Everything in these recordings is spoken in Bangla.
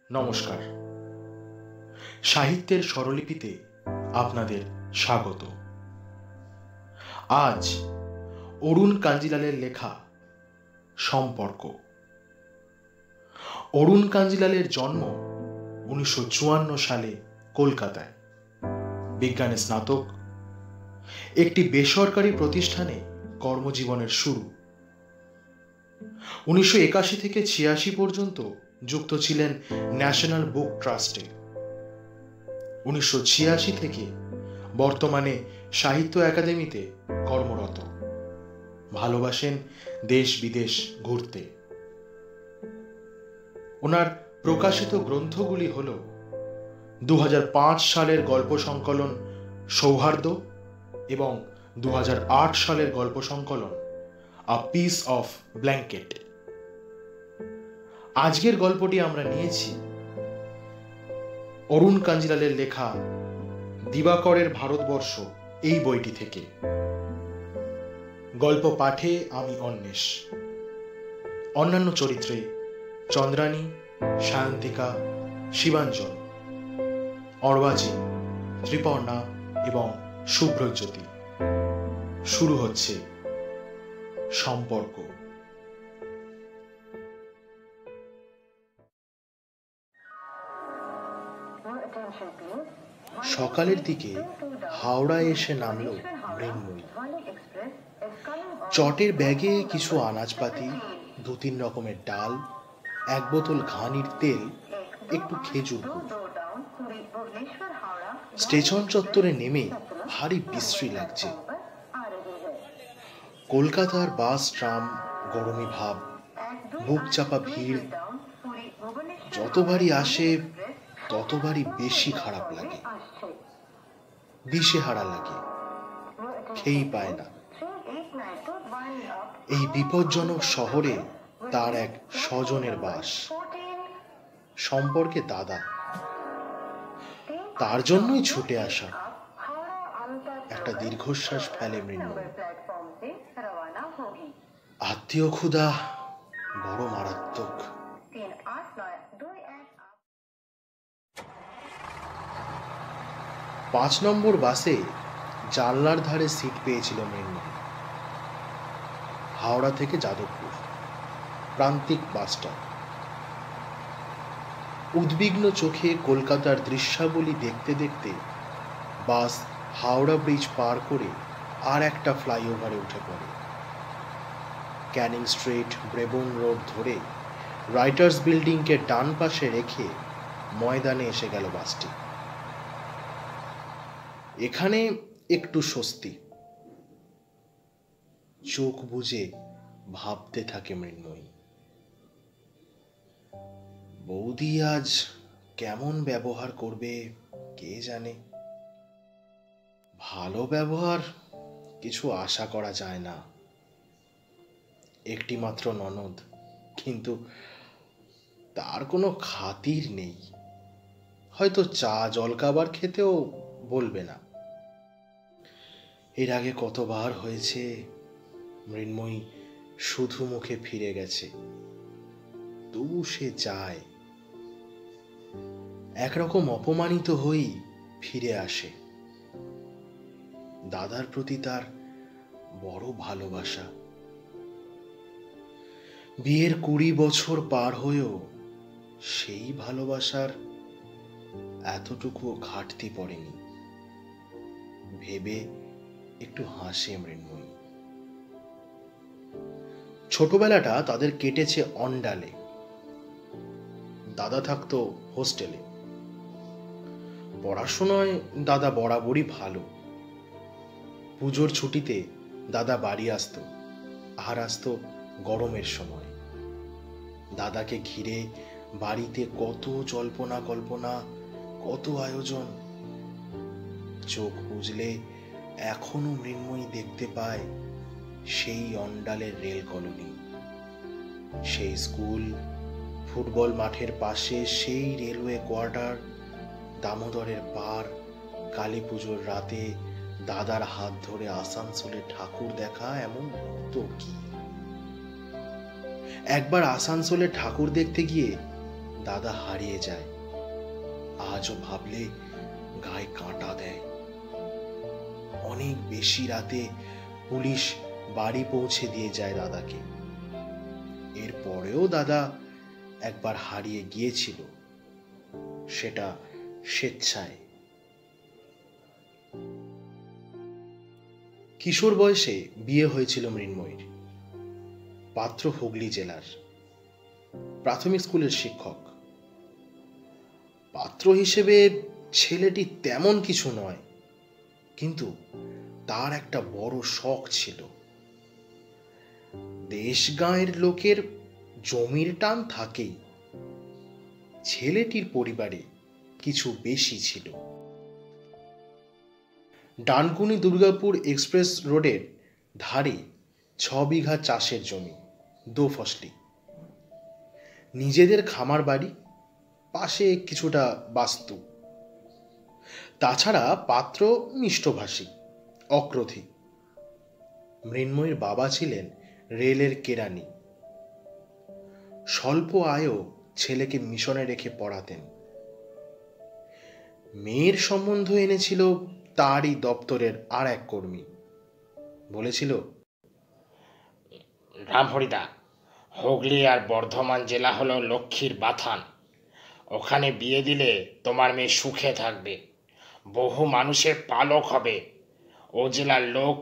নমস্কার। সাহিত্যের স্বরলিপিতে আপনাদের স্বাগত। আজ অরুণ কাঞ্জিলালের লেখা সম্পর্ক। অরুণ কাঞ্জিলালের জন্ম 1954 সালে কলকাতায়। বিজ্ঞানে স্নাতক, একটি বেসরকারি প্রতিষ্ঠানে কর্মজীবনের শুরু। 1981 থেকে 86 পর্যন্ত যুক্ত ছিলেন ন্যাশনাল বুক ট্রাস্টে। 1986 থেকে বর্তমানে সাহিত্য একাডেমিতে কর্মরত। ভালোবাসেন দেশ বিদেশ ঘুরতে। ওনার প্রকাশিত গ্রন্থগুলি হল 2005 সালের গল্প সংকলন সৌহার্দ্য এবং 2008 সালের গল্প সংকলন আ পিস অফ ব্ল্যাঙ্কেট। আজকের গল্পটি আমরা নিয়েছি অরুণ কাঞ্জিলালের লেখা দিবাকরের ভারতবর্ষ এই বইটি থেকে। গল্প পাঠে আমি অন্বেষ। অন্যান্য চরিত্রে চন্দ্রানী, সায়ন্তিকা, শিবাঞ্জন, অর্বাচী, ত্রিপর্ণা এবং শুভ্রজ্যোতি। শুরু হচ্ছে সম্পর্ক। সকালের দিকে হাওড়ায় এসে নামল মৃন্ময়ী। চটের ব্যাগে কিছু আনাজপাতি, 2-3 রকমের ডাল, 1 বোতল ঘানির তেল, একটু খেজুর গুড়। স্টেশন চত্বরে নেমে ভারী বিশ্রী লাগছে। কলকাতার বাস ট্রাম গরমই ভাব, বুক চাপা ভিড়। যতবারই আসে ততবারই বেশি খারাপ লাগে, দিশেহারা লাগে, খেই পায় না। এই বিপজ্জনক শহরে তার এক স্বজনের বাস, সম্পর্কে দাদা। তার জন্যই ছুটে আসা। একটা দীর্ঘশ্বাস ফেলে মৃন্ময়ী। আত্মীয় ক্ষুধা বড় মারাত্মক। 5 নম্বর বাসে জানলার ধারে সিট পেয়েছিল মৃন্ময়ী। হাওড়া থেকে যাদবপুর, প্রান্তিক বাসটা। উদ্বিগ্ন চোখে কলকাতার দৃশ্যাবলী দেখতে দেখতে বাস হাওড়া ব্রিজ পার করে আর একটা ফ্লাইওভারে উঠে পড়ে। ক্যানিং স্ট্রিট, ব্রেবোন রোড ধরে রাইটার্স বিল্ডিংকে ডান পাশে রেখে ময়দানে এসে গেল বাসটি। এখানে একটু স্বস্তি। চোখ বুজে ভাবতে থাকে মৃন্ময়ী, বৌদি আজ কেমন ব্যবহার করবে কে জানে। ভালো ব্যবহার কিছু আশা করা যায় না। একটি মাত্র ননদ, কিন্তু তার কোনো খাতির নেই। হয়তো চা জলখাবার খেতেও বলবে না। এর আগে কতবার হয়েছে মৃন্ময়ী শুধু মুখে ফিরে গেছে, তবু সে যায়। একরকম অপমানিত হই ফিরে আসে। দাদার প্রতি তার বড় ভালোবাসা। বিয়ের 20 বছর পার হয়েও সেই ভালোবাসার এতটুকুও ঘাটতি পড়েনি ভেবে একটু হাসে মৃন্ময়ী। ছোটবেলাটা তাদের কেটেছে অন্ডালে। দাদা থাকতো হোস্টেলে। পড়াশোনায় দাদা বরাবরই ভালো। পুজোর ছুটিতে দাদা বাড়ি আসতো, আর আসতো গরমের সময়। দাদাকে ঘিরে বাড়িতে কত জল্পনা কল্পনা, কত আয়োজন। চোখ বুঝলে এখনো মৃন্ময়ী দেখতে পায় সেই অন্ডালের রেল কলোনি, সেই স্কুল, ফুটবল মাঠের পাশে সেই রেলওয়ে কোয়ার্টার, দামোদরের পার, কালী পুজোর রাতে দাদার হাত ধরে আসানসোলে ঠাকুর দেখা এমন কত কি। একবার আসানসোলে ঠাকুর দেখতে গিয়ে দাদা হারিয়ে যায়। আজও ভাবলে গায়ে কাঁটা দেয়। অনেক বেশি রাতে পুলিশ বাড়ি পৌঁছে দিয়ে যায় দাদাকে। এরপরেও দাদা একবার হারিয়ে গিয়েছিল, সেটা স্বেচ্ছায়। কিশোর বয়সে বিয়ে হয়েছিল মৃন্ময়ীর। পাত্র হুগলি জেলার, প্রাথমিক স্কুলের শিক্ষক। পাত্র হিসেবে ছেলেটি তেমন কিছু নয়, কিন্তু তার একটা বড় শখ ছিল। দেশ গাঁয়ের লোকের জমির টান থাকেই, ছেলেটির পরিবারে কিছু বেশি ছিল। ডানকুনি দুর্গাপুর এক্সপ্রেস রোডের ধারে 6 বিঘা চাষের জমি, দো ফসলি। নিজেদের খামার বাড়ি, পাশে কিছুটা বাস্তু। তাছাড়া পাত্র মিষ্টভাষী, অক্রোধী। মৃন্ময়ীর বাবা ছিলেন রেলের কেরানি। স্বল্প আয়ও ছেলেকে মিশনে রেখে পড়াতেন। মেয়ের সম্বন্ধ এনেছিল তারই দপ্তরের আর এক কর্মী। বলেছিল, রামহরিদা, হুগলি আর বর্ধমান জেলা হলো লক্ষ্মীর বাথান। ওখানে বিয়ে দিলে তোমার মেয়ে সুখে থাকবে, বহু মানুষের পালক হবে। ও জেলার লোক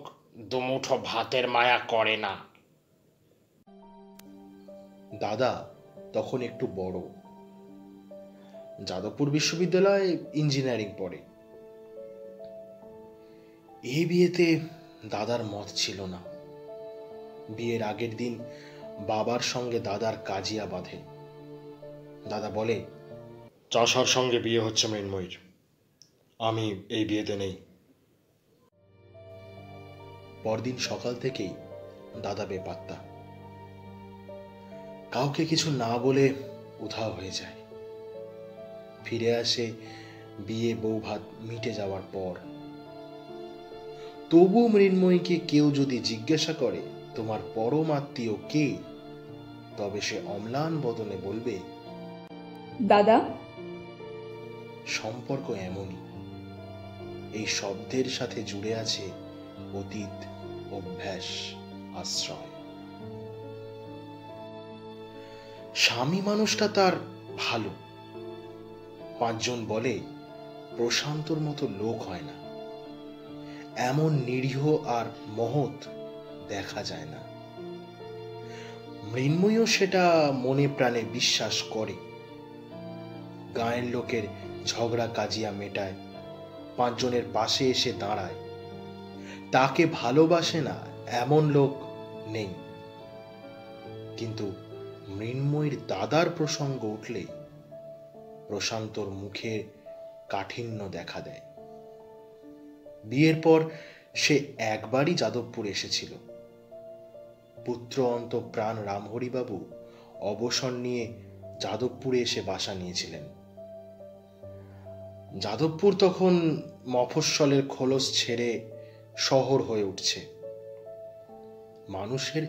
দুমুঠো ভাতের মায়া করে না। দাদা তখন একটু বড়, যাদবপুর বিশ্ববিদ্যালয়ে ইঞ্জিনিয়ারিং পড়ে। এই বিয়েতে দাদার মত ছিল না। বিয়ের আগের দিন বাবার সঙ্গে দাদার কাজিয়া বাঁধে। দাদা বলে, চাষার সঙ্গে বিয়ে হচ্ছে মৃন্ময়ীর, আমি এই বিয়েতে নেই। পরদিন সকাল থেকেই দাদা বেপাত্তা। কাউকে কিছু না বলে উধাও হয়ে যায়। ফিরে আসে বিয়ে বউ ভাত মিটে যাওয়ার পর। তবু মৃন্ময়ীকে কেউ যদি জিজ্ঞাসা করে তোমার পরম আত্মীয় কে, তবে সে অম্লান বদনে বলবে, দাদা। সম্পর্ক এমনই, এই শব্দের সাথে জুড়ে আছে অতীত, অভ্যাস, আশ্রয়। স্বামী মানুষটা তার ভালো। 5 জন বলে প্রশান্তর মতো লোক হয় না, এমন নিরীহ আর মহৎ দেখা যায় না। মৃন্ময়ীও সেটা মনে প্রাণে বিশ্বাস করে। গায়ের লোকের ঝগড়া কাজিয়া মেটায়, 5 জনের পাশে এসে দাঁড়ায়। তাকে ভালোবাসে না এমন লোক নেই। কিন্তু মৃন্ময়ীর দাদার প্রসঙ্গ উঠলে প্রশান্তর মুখে কাঠিন্য দেখা দেয়। বিয়ের পর সে একবারই যাদবপুর এসেছিল। পুত্র অন্তঃপ্রাণ রামহরিবাবু অবসর নিয়ে যাদবপুরে এসে বাসা নিয়েছিলেন। যাদবপুর তখন মফস্বলের খোলস ছেড়ে শহর হয়ে উঠছে। মানুষের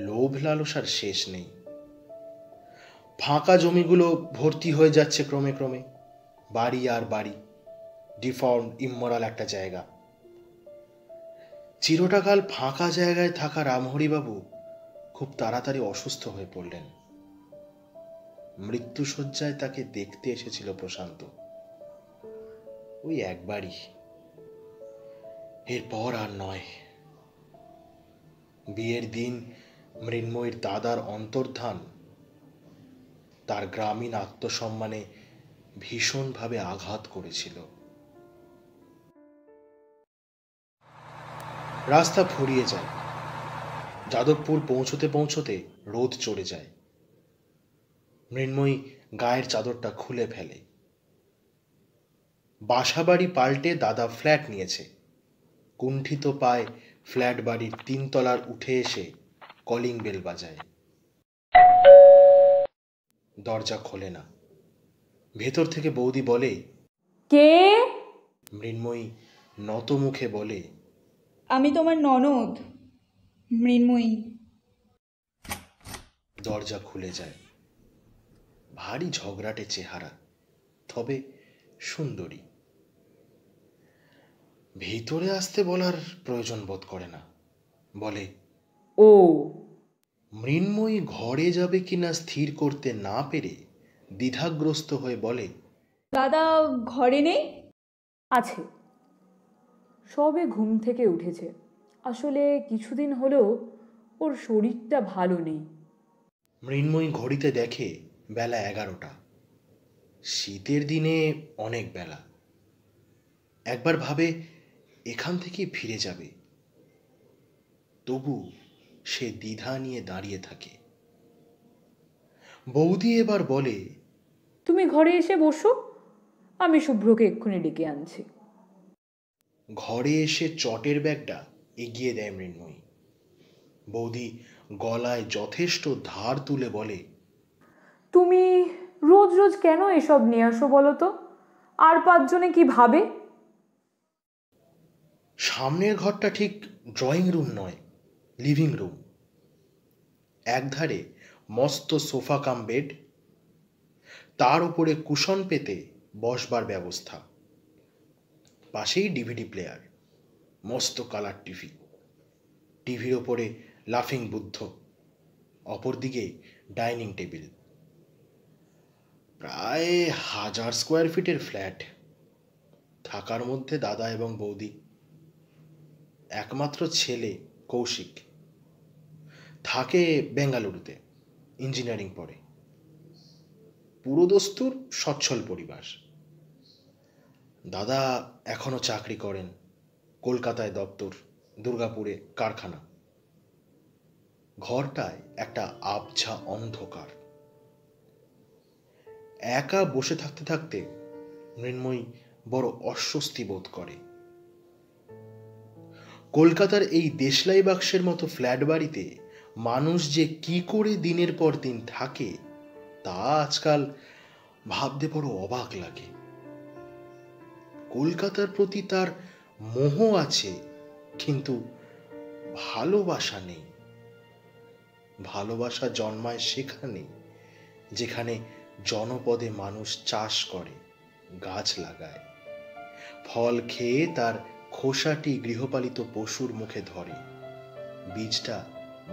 লোভ লালসার শেষ নেই। ফাঁকা জমিগুলো ভর্তি হয়ে যাচ্ছে ক্রমে ক্রমে, বাড়ি আর বাড়ি। ডিফর্ম, ইমোরাল একটা জায়গা। চিরটাকাল ফাঁকা জায়গায় থাকা রামহরিবাবু খুব তাড়াতাড়ি অসুস্থ হয়ে পড়লেন। মৃত্যুশয্যায় তাকে দেখতে এসেছিল প্রশান্ত, ওই একবারই, এরপর আর নয়। বিয়ের দিন মৃন্ময়ীর দাদার অন্তর্ধান তার গ্রামীণ আত্মসম্মানে ভীষণভাবে আঘাত করেছিল। রাস্তা ফুরিয়ে যায়। যাদবপুর পৌঁছতে পৌঁছতে রোদ চড়ে যায়। মৃন্ময়ী গায়ের চাদরটা খুলে ফেলে। বাসাবাড়ি পাল্টে দাদা ফ্ল্যাট নিয়েছে। কুণ্ঠিত পায়ে ফ্ল্যাট বাড়ির 3 তলার উঠে এসে কলিং বেল বাজায়। দরজা খোলে না। ভেতর থেকে বৌদি বলে, কে? মৃন্ময়ী নত মুখে বলে, আমি তোমার ননদ, মৃন্ময়ী। দরজা খুলে যায়। ভারী ঝগড়াটে চেহারা, তবে সুন্দরী। ভিতরে আসতে বলার প্রয়োজন বোধ করে না, বলে, ও মৃন্ময়ী ঘরে যাবে কিনা স্থির করতে না পেরে দ্বিধাগ্রস্ত হয়ে বলে, দাদা ঘরে নেই? আছে, সবে ঘুম থেকে উঠেছে। আসলে কিছুদিন হলেও ওর শরীরটা ভালো নেই। মৃন্ময়ী ঘড়িতে দেখে বেলা 11টা। শীতের দিনে অনেক বেলা। একবার ভাবে এখান থেকে ফিরে যাবে, তবু সে দ্বিধা নিয়ে দাঁড়িয়ে থাকে। বৌদি এবার বলে, তুমি ঘরে এসে বসো, আমি শুভ্রকে এক্ষুনি ডেকে আনছি। ঘরে এসে চটের ব্যাগটা এগিয়ে দেয় মৃন্ময়ী। বৌদি গলায় যথেষ্ট ধার তুলে বলে, তুমি রোজ রোজ কেন এসব নিয়ে আসো বলো তো? আর 5 জনে কি ভাবে? সামনের ঘরটা ঠিক ড্রয়িং রুম নয়, লিভিং রুম। একধারে মস্ত সোফা কাম বেড, তার উপরে কুশন পেতে বসবার ব্যবস্থা। পাশেই ডিভিডি প্লেয়ার, মস্ত কালার টিভি। টিভির ওপরে লাফিং বুদ্ধ, অপরদিকে ডাইনিং টেবিল। প্রায় 1000 স্কোয়ার ফিটের ফ্ল্যাট। থাকার মধ্যে দাদা এবং বৌদি। একমাত্র ছেলে কৌশিক থাকে বেঙ্গালুরুতে, ইঞ্জিনিয়ারিং পড়ে। পুরোদস্তুর সচ্ছল পরিবার। দাদা এখনো চাকরি করেন, কলকাতায় দপ্তর, দুর্গাপুরে কারখানা। ঘরটায় একটা আবছা অন্ধকার। একা বসে থাকতে থাকতে মৃন্ময়ী বড় অস্বস্তি বোধ করে। কলকাতার এই দেশলাই বাক্সের মতো ফ্ল্যাট বাড়িতে মানুষ যে কি করে দিনের পর দিন থাকে, তা আজকাল ভাবতে বড় অবাক লাগে। কলকাতার প্রতি তার মোহ আছে, কিন্তু ভালোবাসা নেই। ভালোবাসা জন্মায় সেখানে যেখানে জনপদে মানুষ চাষ করে, গাছ লাগায়, ফল খেয়ে তার খোসাটি গৃহপালিত পশুর মুখে ধরে, বীজটা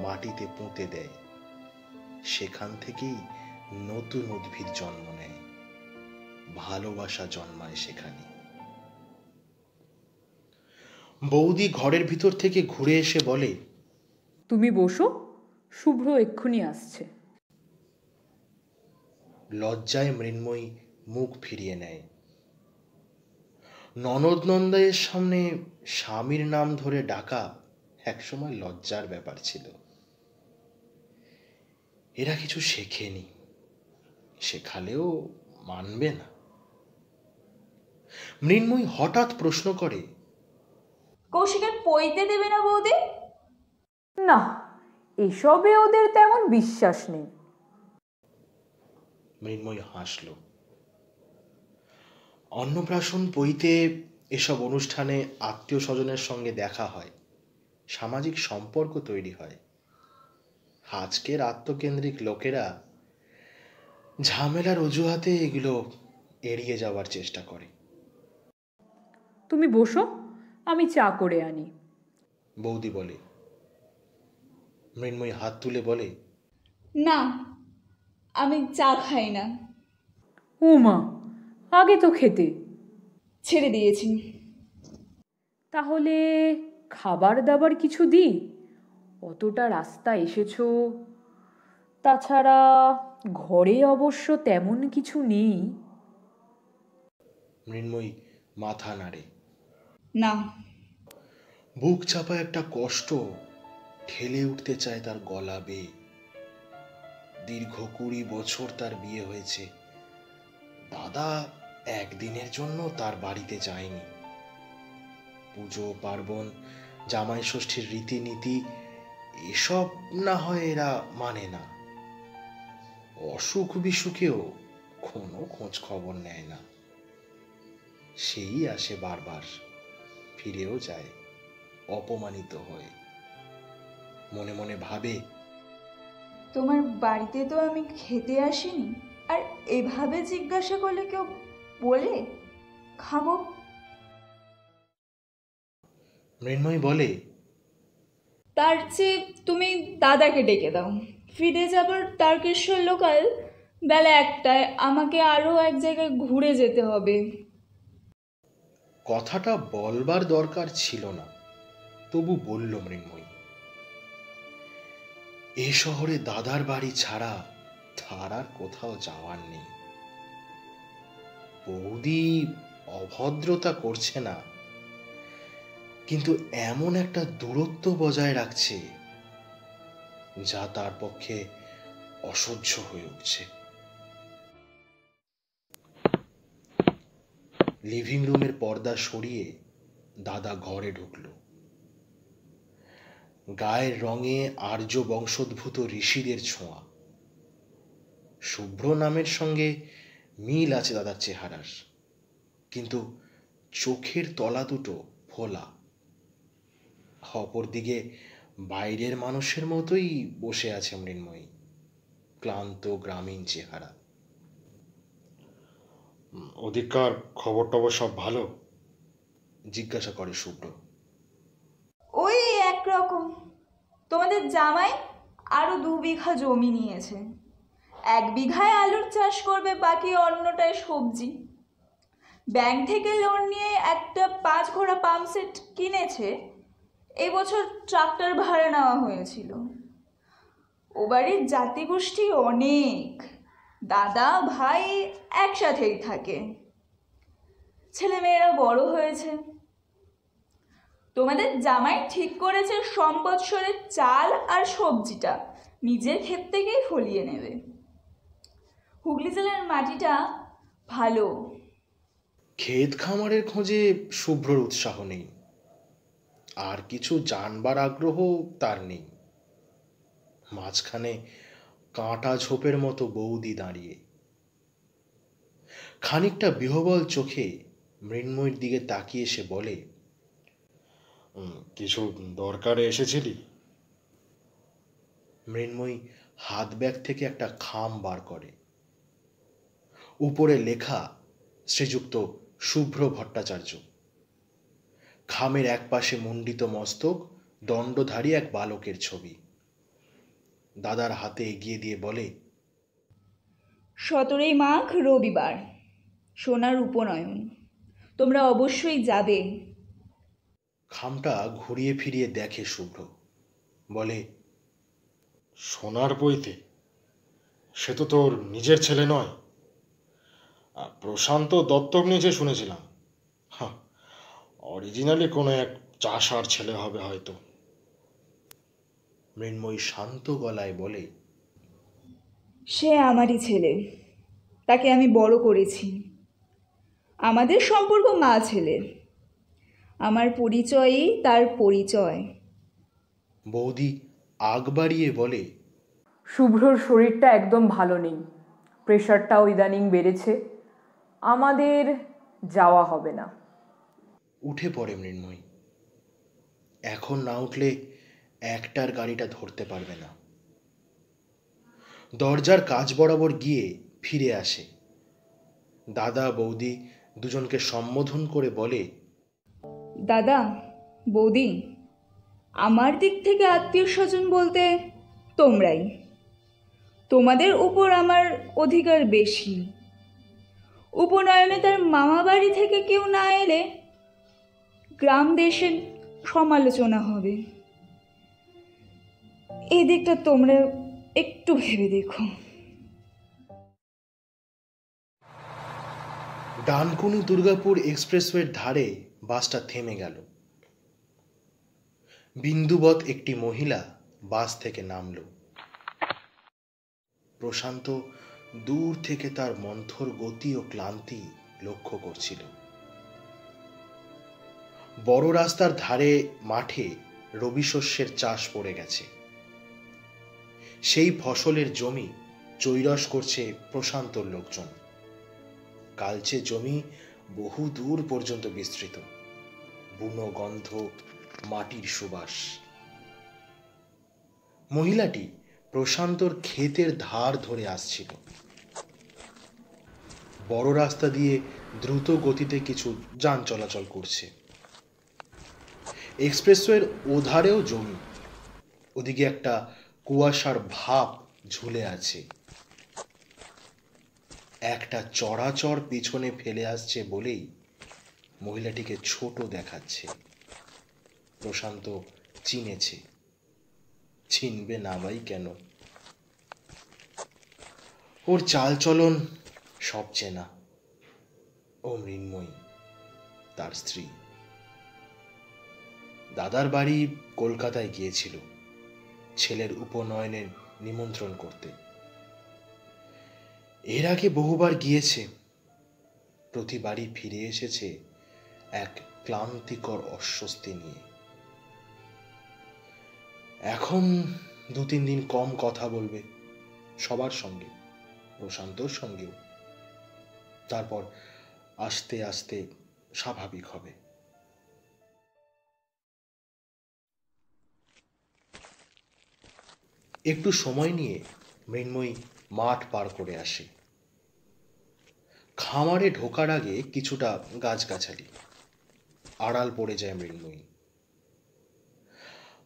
মাটিতে পুঁতে দেয়। সেখান থেকেই নতুন উদ্ভিদ জন্ম নেয়। ভালোবাসা জন্মায় সেখানে। বৌদি ঘরের ভিতর থেকে ঘুরে এসে বলে, তুমি বসো, শুভ্র এক্ষুনি আসছে। লজ্জায় মৃন্ময়ী মুখ ফিরিয়ে নেয়। ননদ নন্দাইয়ের সামনে স্বামীর নাম ধরে ডাকা একসময় লজ্জার ব্যাপার ছিল। এরা কিছু শেখেনি, শেখালেও মানবে না। মৃন্ময়ী হঠাৎ প্রশ্ন করে, কৌশিকের পইতে দেবে না বৌদি? না, এসবে ওদের তেমন বিশ্বাস নেই। মৃন্ময়ী হাসল। অন্নপ্রাশন পইতে এসব অনুষ্ঠানে আত্মীয় স্বজনের সঙ্গে দেখা হয়, সামাজিক সম্পর্ক তৈরি হয়। আজকের আত্মকেন্দ্রিক লোকেরা ঝামেলার অজুহাতে এগুলো এড়িয়ে যাওয়ার চেষ্টা করে। তুমি বসো, আমি চা করে আনি। বৌদি বলে। মৃন্ময়ী হাত তুলে বলে, না, আমি চা খাই না। ও মা, আগে তো খেতে। ছেড়ে দিয়েছি। তাহলে খাবার দাবার কিছু দিই? অতটা রাস্তা এসেছো, তাছাড়া ঘরে অবশ্য তেমন কিছু নেই। মৃন্ময়ী মাথা নাড়ে। না। বুক চাপা একটা কষ্ট ঠেলে উঠতে চায় তার গলা বেয়ে। দীর্ঘ 20 বছর তার বিয়ে হয়েছে। দাদা একদিনের জন্য তার বাড়িতে যায়নি। পুজো পার্বণ, জামাই ষষ্ঠীর রীতিনীতি এসব না হয় এরা মানে না। অসুখ বিসুখেও কোনো খোঁজ খবর নেয় না। সেই আসে বারবার, ফিরেও যায় অপমানিত হয়ে। মনে মনে ভাবে, তোমার বাড়িতে তো আমি খেতে আসিনি, আর এভাবে জিজ্ঞাসা করলে কেউ বলে খাবো? মৃন্ময়ী বলে, তার চেয়ে তুমি দাদাকে ডেকে দাও। ফিরে যাবার তারকেশ্বর লোকাল বেলা 1টায়, আমাকে আরও এক জায়গায় ঘুরে যেতে হবে। কথাটা বলবার দরকার ছিল না, তবু বলল মৃন্ময়ী। এ শহরে দাদার বাড়ি ছাড়া তার আর কোথাও যাওয়ার নেই। বৌদি অভদ্রতা করছে না, কিন্তু এমন একটা দূরত্ব বজায় রাখছে যা তার পক্ষে অসহ্য হয়ে উঠছে। লিভিং রুমের পর্দা সরিয়ে দাদা ঘরে ঢুকল। গায়ের রঙে আর্য বংশোদ্ভূত ঋষিদের ছোঁয়া। শুভ্র নামের সঙ্গে মিল আছে দাদার চেহারার, কিন্তু চোখের তলা দুটো ফোলা। অপরদিকে বাইরের মানুষের মতোই বসে আছে মৃন্ময়ী, ক্লান্ত গ্রামীণ চেহারা। ওদিককার খবর টবর সব ভালো? জিজ্ঞাসা করে শুভ্র। ওই একরকম। তোমাদের জামাই আরও 2 বিঘা জমি নিয়েছে। 1 বিঘায় আলুর চাষ করবে, বাকি অন্যটায় সবজি। ব্যাংক থেকে লোন নিয়ে একটা 5 ঘোড়া পাম্প সেট কিনেছে। এবছর ট্রাক্টর ভাড়া নেওয়া হয়েছিল। ও বাড়ির জাতিগোষ্ঠী অনেক, দাদা ভাই একসাথেই থাকে। ছেলেমেয়েরা বড় হয়েছে। তোমাদের জামাই ঠিক করেছে সম্বৎসরের চাল আর সবজিটা নিজের ক্ষেত থেকেই ফলিয়ে নেবে। হুগলি জেলার মাটিটা ভালো। ক্ষেত খামারের খোঁজে শুভ্রর উৎসাহ নেই, আর কিছু জানবার আগ্রহ তার নেই। মাঝখানে কাঁটা ঝোপের মতো বৌদি দাঁড়িয়ে খানিকটা বিহ্বল চোখে মৃন্ময়ীর দিকে তাকিয়ে সে বলে, কিছু দরকারে এসেছিলি? মৃন্ময়ী হাত ব্যাগ থেকে একটা খাম বার করে। উপরে লেখা শ্রীযুক্ত শুভ্র ভট্টাচার্য। খামের একপাশে মুণ্ডিত মস্তক, দণ্ডধারী এক বালকের ছবি। দাদার হাতে এগিয়ে দিয়ে বলে, 17ই মাঘ রবিবার, সোনার উপনয়ন। তোমরা অবশ্যই যাবে। খামটা ঘুরিয়ে ফিরিয়ে দেখে শুভ্র, বলে, সোনার বইতে? সে তো তোর নিজের ছেলে নয়। প্রশান্ত দত্তক নিয়েছে শুনেছিলাম। হ্যাঁ, অরিজিনালি কোনো এক চাষার ছেলে হবে হয়তো। মৃন্ময়ী শান্ত গলায় বলে, সে আমারই ছেলে, তাকে আমি বড় করেছি। আমাদের সম্পর্ক মা ছেলের। আমার পরিচয়ই তার পরিচয়। বৌদি আগ বাড়িয়ে বলে, শুভ্রর শরীরটা একদম ভালো নেই, প্রেশারটাও ইদানিং বেড়েছে, আমাদের যাওয়া হবে না। উঠে পড়ে মৃন্ময়ী। এখন না উঠলে একটার গাড়িটা ধরতে পারবে না। দরজার কাছ বরাবর গিয়ে ফিরে আসে। দাদা বৌদি দুজনকে সম্বোধন করে বলে, দাদা বৌদি, আমার দিক থেকে আত্মীয় স্বজন বলতে তোমরাই। তোমাদের উপর আমার অধিকার বেশি। উপনয়নে তার মামা বাড়ি থেকে কেউ না এলে গ্রাম দেশের সমালোচনা হবে। এই দিকটা তোমরা একটু ভেবে দেখো। ডানকুনি দুর্গাপুর এক্সপ্রেসওয়ের ধারে বাসটা থেমে গেল। বিন্দুবৎ একটি মহিলা বাস থেকে নামল। প্রশান্ত দূর থেকে তার মন্থর গতি ও ক্লান্তি লক্ষ্য করছিল। বড় রাস্তার ধারে মাঠে রবি শস্যের চাষ পড়ে গেছে। সেই ফসলের জমি চৈরস করছে প্রশান্তর লোকজন। কালচে জমি বহু দূর পর্যন্ত বিস্তৃত। বুনো গন্ধ, মাটির সুবাস। মহিলাটি প্রশান্তর ক্ষেতের ধার ধরে আসছিল। বড় রাস্তা দিয়ে দ্রুত গতিতে কিছু যান চলাচল করছে। এক্সপ্রেসওয়ের ওধারেও জমি, ওদিকে একটা কুয়াশার ভাপ ঝুলে আছে। একটা চড়াচড় পিছনে ফেলে আসছে বলেই মহিলাটিকে ছোট দেখাচ্ছে। প্রশান্ত চিনেছে, চিনবে না ভাই কেন? ওর চালচলন সব চেনা। ও মৃন্ময়ী, তার স্ত্রী। দাদার বাড়ি কলকাতায় গিয়েছিল ছেলের উপনয়নের নিমন্ত্রণ করতে। এর আগে বহুবার গিয়েছে, প্রতিবারই ফিরে এসেছে এক ক্লান্তিকর অস্বস্তি নিয়ে। এখন 2-3 দিন কম কথা বলবে সবার সঙ্গে, প্রশান্তর সঙ্গেও। তারপর আস্তে আস্তে স্বাভাবিক হবে। একটু সময় নিয়ে মৃন্ময়ী মাঠ পার করে আসে। খামারে ঢোকার আগে কিছুটা গাছগাছালি, আড়াল পড়ে যায় মৃন্ময়ী।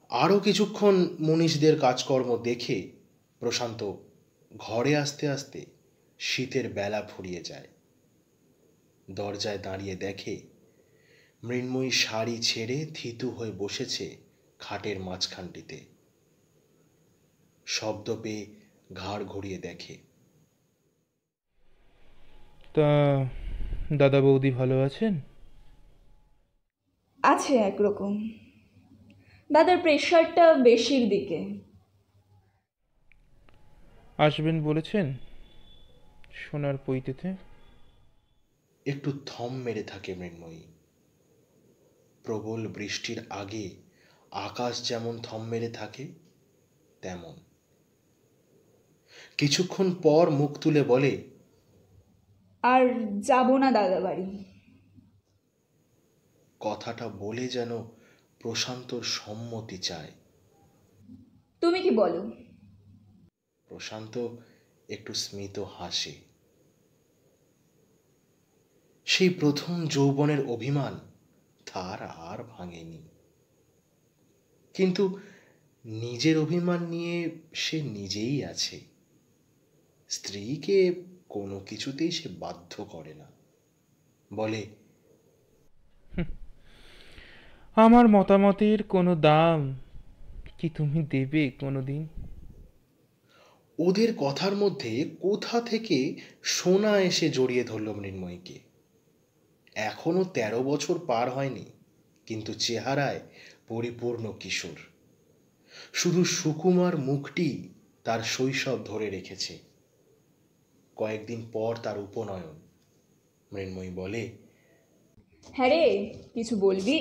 আরো কিছুক্ষণ মনীষদের কাজকর্ম দেখে প্রশান্ত ঘরে আসতে আসতে শীতের বেলা ফুরিয়ে যায়। দরজায় দাঁড়িয়ে দেখে মৃন্ময়ী শাড়ি ছেড়ে থিতু হয়ে বসেছে খাটের মাঝখানটিতে। শব্দ পেয়ে ঘাড় ঘুরিয়ে দেখে। তা দাদা বৌদি ভালো আছেন? আছে একরকম। দাদার প্রেশারটা বেশির দিকে। আসবেন বলেছেন সোনার পৈতেতে? একটু থম মেরে থাকে মৃন্ময়ী। প্রবল বৃষ্টির আগে আকাশ যেমন থম মেরে থাকে তেমন। কিছুক্ষণ পর মুখ তুলে বলে, আর যাব না দাদা বাড়ি। কথাটা বলে যেন প্রশান্তর সম্মতি চায়। তুমি কি বলো? প্রশান্ত একটু স্মিত হাসে। সেই প্রথম যৌবনের অভিমান তার আর ভাঙেনি। কিন্তু নিজের অভিমান নিয়ে সে নিজেই আছে। স্ত্রীকে কোনো কিছুতেই সে বাধ্য করে না। বলে, আমার মতামতের কোনো দাম কি তুমি দেবে কোনোদিন? ওদের কথার মধ্যে কোথা থেকে সোনা এসে জড়িয়ে ধরল মৃন্ময়ীকে। এখনো 13 বছর পার হয়নি, কিন্তু চেহারায় পরিপূর্ণ কিশোর। শুধু সুকুমার মুখটি তার শৈশব ধরে রেখেছে। কয়েকদিন পর তার উপনয়ন। মৃন্ময়ী বলে, হ্যাঁ রে, কিছু বলবি?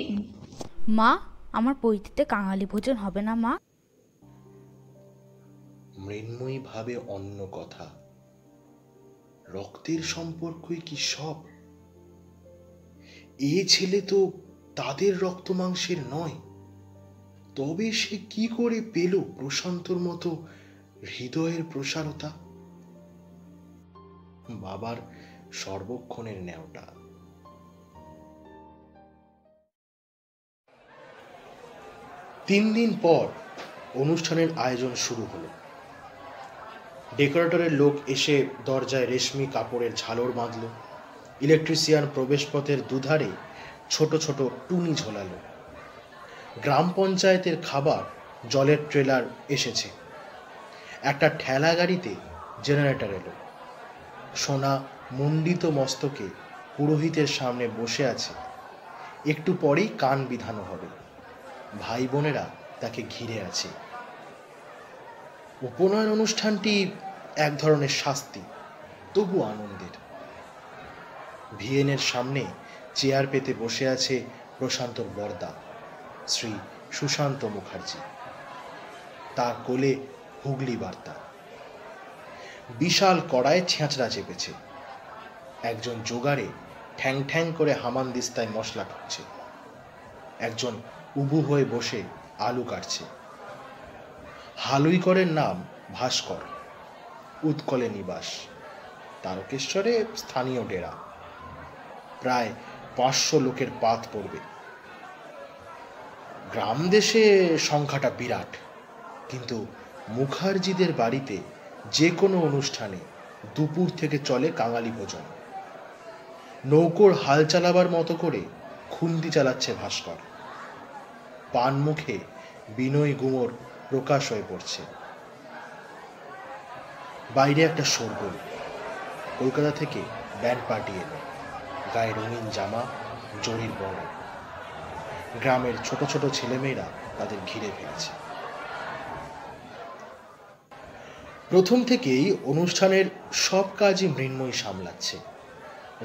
মা, আমার পৈতেতে কাঙালি ভোজন হবে না মা? মৃন্ময়ী ভাবে অন্য কথা। রক্তের সম্পর্কই কি সব? এ ছেলে তো তাদের রক্ত মাংসের নয়। তবে সে কি করে পেল প্রশান্তর মতো হৃদয়ের প্রসারতা? বাবার সর্বক্ষণের ন্যাওটা। তিন দিন পর অনুষ্ঠানের আয়োজন শুরু হলো। ডেকোরেটরের লোক এসে দরজায় রেশমি কাপড়ের ঝালর বাঁধল। ইলেকট্রিশিয়ান প্রবেশপথের দুধারে ছোট ছোট টুনি ঝোলালো। গ্রাম পঞ্চায়েতের খাবার জলের ট্রেলার এসেছে। একটা ঠেলা গাড়িতে জেনারেটর এলো। সোনা মুন্ডিত মস্তকে পুরোহিতের সামনে বসে আছে। একটু পরেই কান বিধানো হবে। ভাই বোনেরা তাকে ঘিরে আছে। উপনয়ন অনুষ্ঠানটি এক ধরনের শাস্তি, তবু আনন্দের। ভিএনের সামনে চেয়ার পেতে বসে আছে প্রশান্তর বরদা, শ্রী সুশান্ত মুখার্জি। তার কোলে হুগলি বার্তা। বিশাল কড়ায় ছেঁচড়া চেপেছে। একজন জোগাড়ে ঠ্যাং ঠ্যাং করে হামানদিস্তায় মশলা ঠুকছে। একজন উবু হয়ে বসে আলু কাটছে। হালুইকরের নাম ভাস্কর, উৎকলে নিবাস, তারকেশ্বরে স্থানীয় ডেরা। প্রায় 500 লোকের পাত পড়বে। গ্রাম দেশে সংখ্যাটা বিরাট, কিন্তু মুখার্জিদের বাড়িতে যে কোনো অনুষ্ঠানে দুপুর থেকে চলে কাঙালি ভোজন। নৌকোর হাল চালাবার মতো করে খুন্তি চালাচ্ছে ভাস্কর। পান মুখে বিনয় গুমর প্রকাশ হয়ে পড়ছে। বাইরে একটা শোরগোল। কলকাতা থেকে ব্যান্ড পার্টি এলো, গায়ে রঙিন জামা, জরির বড়। গ্রামের ছোট ছোট ছেলেমেয়েরা তাদের ঘিরে ফেলেছে। প্রথম থেকেই অনুষ্ঠানের সব কাজই মৃন্ময়ী সামলাচ্ছে।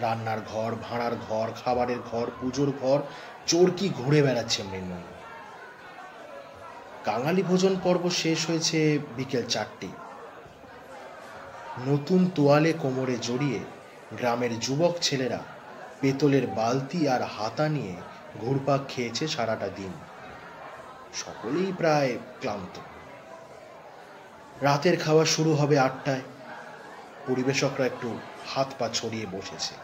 রান্নার ঘর, ভাঁড়ার ঘর, খাবারের ঘর, পুজোর ঘর, চোরকি ঘুরে বেড়াচ্ছে মৃন্ময়ী। কাঙালি ভোজন পর্ব শেষ হয়েছে বিকেল 4টে। নতুন তোয়ালে কোমরে জড়িয়ে গ্রামের যুবক ছেলেরা পেতলের বালতি আর হাতা নিয়ে ঘুরপাক খেয়েছে সারাটা দিন। সকলেই প্রায় ক্লান্ত। রাতের খাওয়া শুরু হবে 8টায়। পরিবেশকরা একটু হাত পা ছড়িয়ে বসেছে।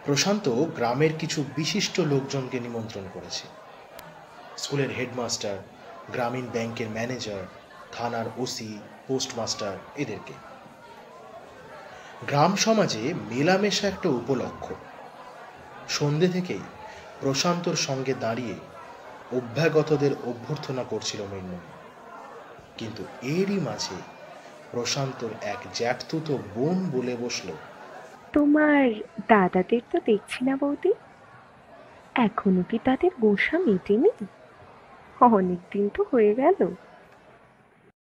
প্রশান্ত গ্রামের কিছু বিশিষ্ট লোকজনকে নিমন্ত্রণ করেছে। স্কুলের হেডমাস্টার, গ্রামীণ ব্যাংকের ম্যানেজার, থানার ওসি, পোস্টমাস্টার, এদেরকে। গ্রাম সমাজে মেলামেশা একটা উপলক্ষ। সন্ধে থেকেই প্রশান্তর সঙ্গে দাঁড়িয়ে অভ্যাগতদের অভ্যর্থনা করছিল মৃন্ময়ী। কিন্তু এরই মাঝে প্রশান্তর এক জ্যাঠতুতো বোন বলে বসল, তোমার দাদাদের তো দেখছি না বৌদি, এখনো কি তাদের গোসা মেটেনি? অনেকদিন তো হয়ে গেল।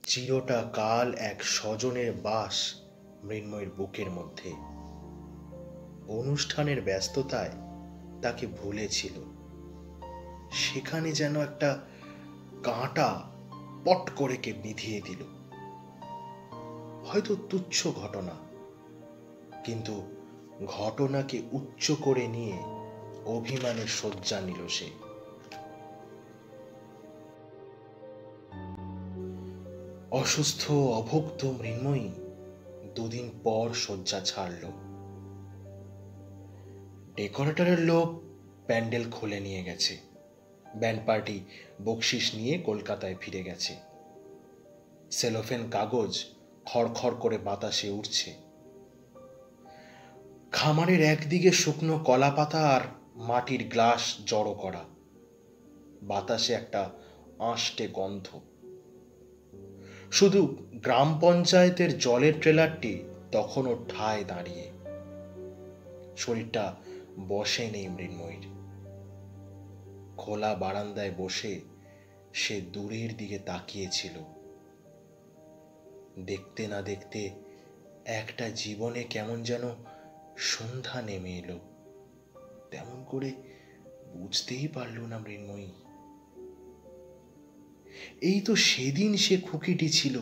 চিরটা কাল এক স্বজনের বাস মৃন্ময়ের বুকের মধ্যে। অনুষ্ঠানের ব্যস্ততায় তাকে ভুলেছিল। সেখানে যেন একটা কাঁটা পট করে কে বিধিয়ে দিল। হয়তো তুচ্ছ ঘটনা, কিন্তু ঘটনাকে উচ্চ করে নিয়ে অভিমানের শয্যা নিল সে। অসুস্থ অভুক্ত মৃন্ময়ী 2 দিন পর শয্যা ছাড়ল। ডেকোরেটরের লোক প্যান্ডেল খুলে নিয়ে গেছে। ব্যান্ড পার্টি বকশিস নিয়ে কলকাতায় ফিরে গেছে। সেলোফেন কাগজ খড়খড় করে বাতাসে উঠছে। খামারের একদিকে শুকনো কলা পাতা আর মাটির গ্লাস জড়ো করা। বাতাসে একটা আঁশটে গন্ধ। শুধু গ্রাম পঞ্চায়েতের জলের ট্রেলারটি তখনও ঠায় দাঁড়িয়ে। শরীরটা বসে নেই মৃন্ময়ীর। খোলা বারান্দায় বসে সে দূরের দিকে তাকিয়েছিল। দেখতে না দেখতে একটা জীবনে কেমন যেন সন্ধ্যা নেমে এলো। তেমন করে বুঝতেই পারল না মৃন্ময়ী। এই তো সেদিন সে খুকিটি ছিল।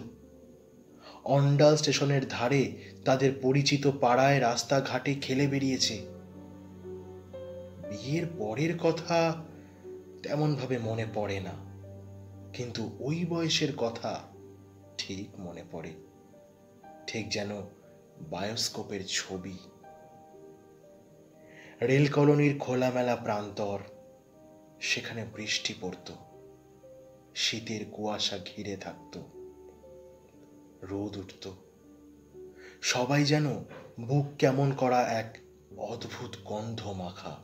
অন্ডাল স্টেশনের ধারে তাদের পরিচিত পাড়ায় রাস্তাঘাটে খেলে বেরিয়েছে। বিয়ের পরের কথা তেমন ভাবে মনে পড়ে না, কিন্তু ওই বয়সের কথা ঠিক মনে পড়ে। ঠিক যেন বায়োস্কোপের ছবি। রেল কলোনির খোলামেলা প্রান্তর, সেখানে বৃষ্টি পড়ত, শীতের কুয়াশা ঘিরে থাকত, রোদ উঠত। সবাই যেন বুক কেমন করা এক অদ্ভুত গন্ধ মাখা।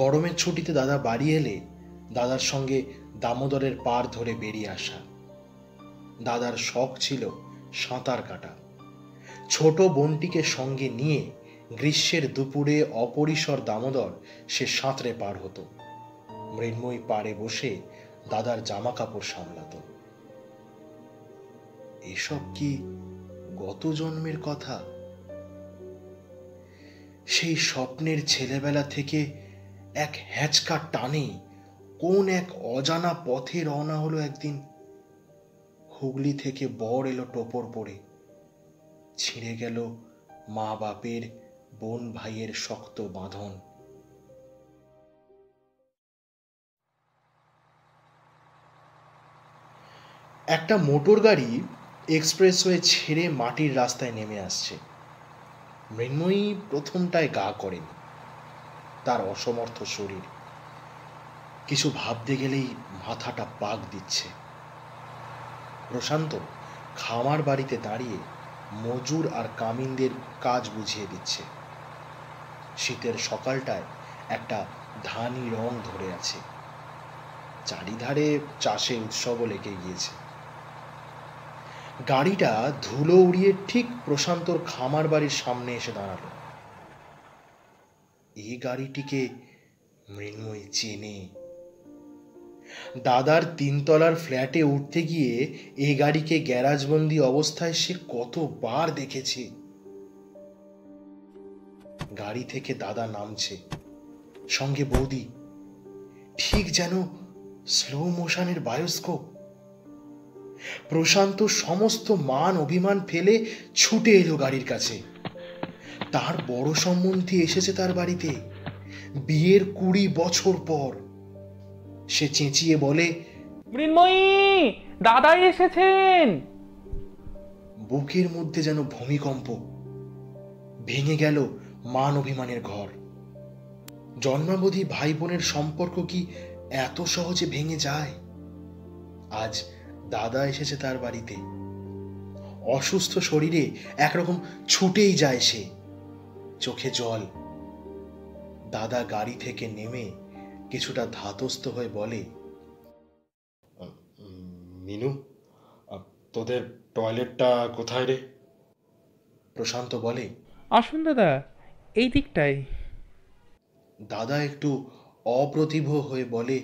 গরমের ছুটিতে দাদা বাড়ি এলে দাদার সঙ্গে দামোদরের পাড় ধরে বেরিয়ে আসা। দাদার শখ ছিল সাঁতার কাটা। ছোট বোনটিকে সঙ্গে নিয়ে গ্রীষ্মের দুপুরে অপরিসর দামোদর সে সাঁতরে পার হতো। মৃন্ময়ী পাড়ে বসে দাদার জামা কাপড় সামলাত। এসব কি গত জন্মের কথা? সেই স্বপ্নের ছেলেবেলা থেকে এক হ্যাচকা টানে কোন এক অজানা পথে রওনা হলো একদিন। হুগলি থেকে বর এলো টোপর পরে। ছিঁড়ে গেল মা বাপের, বোন ভাইয়ের শক্ত বাঁধন। একটা মোটর গাড়ি এক্সপ্রেসওয়ে ছেড়ে মাটির রাস্তায় নেমে আসছে। মৃন্ময়ী প্রথমটায় গা করেনি। তার অসমর্থ শরীর, কিছু ভাবতে গেলেই মাথাটা পাক দিচ্ছে। প্রশান্ত খামার বাড়িতে দাঁড়িয়ে মজুর আর কামিনদের কাজ বুঝিয়ে দিচ্ছে। শীতের সকালটায় একটা ধানি রং ধরে আছে, চারিধারে চাষে উৎসবও লেগে গিয়েছে। গাড়িটা ধুলো উড়িয়ে ঠিক প্রশান্তর খামার বাড়ির সামনে এসে দাঁড়ালো। এই গাড়িটিকে মৃন্ময়ী চেনে। দাদার 3 তলার ফ্ল্যাটে উঠতে গিয়ে এই গাড়িকে গ্যারাজবন্দি অবস্থায় সে কতবার দেখেছে। গাড়ি থেকে দাদা নামছে, সঙ্গে বৌদি, ঠিক যেন স্লো মোশনের বায়োস্কোপ। প্রশান্ত সমস্ত মান অভিমান ফেলে ছুটে এলো গাড়ির কাছে। তার বড় সম্বন্ধী এসেছে তার বাড়িতে, বিয়ের 20 বছর পর। সে চেঁচিয়ে বলে, মৃন্ময়ী, দাদাই এসেছেন। বুকের মধ্যে যেন ভূমিকম্প। ভেঙে গেল মান অভিমানের ঘর। জন্মাবধি ভাই বোনের সম্পর্ক কি এত সহজে ভেঙে যায়? আজ দাদা এসেছে তার বাড়িতে। অসুস্থ শরীরে একরকম ছুটেই যায় সে, চোখে জল। দাদা গাড়ি থেকে নেমে কিছুটা ধাতস্থ হয়ে বলে, মিনু, তোদের টয়লেটটা কোথায় রে? প্রশান্ত বলে, আসুন দাদা, এই দিকটায়। দাদা একটু অপ্রতিভ হয়ে বলে,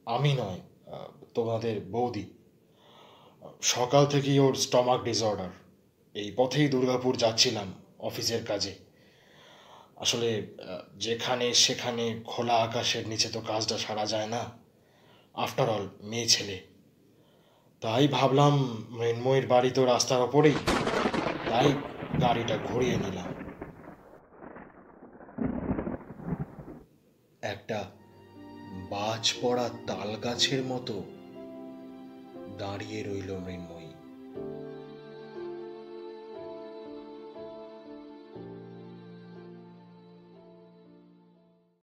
আমি নয়, তোমাদের বৌদি। সকাল থেকেই ওর স্টমাক ডিসঅর্ডার। এই পথেই দুর্গাপুর যাচ্ছিলাম অফিসের কাজে। আসলে যেখানে সেখানে খোলা আকাশের নিচে তো কাজটা সারা যায় না, আফটার অল মেয়ে ছেলে। তাই ভাবলাম মৃন্ময়ীর বাড়ি তো রাস্তার ওপরেই, তাই গাড়িটা ঘুরিয়ে নিলাম। একটা বাজ পড়া তাল গাছের মতো দাঁড়িয়ে রইল মৃন্ময়ী।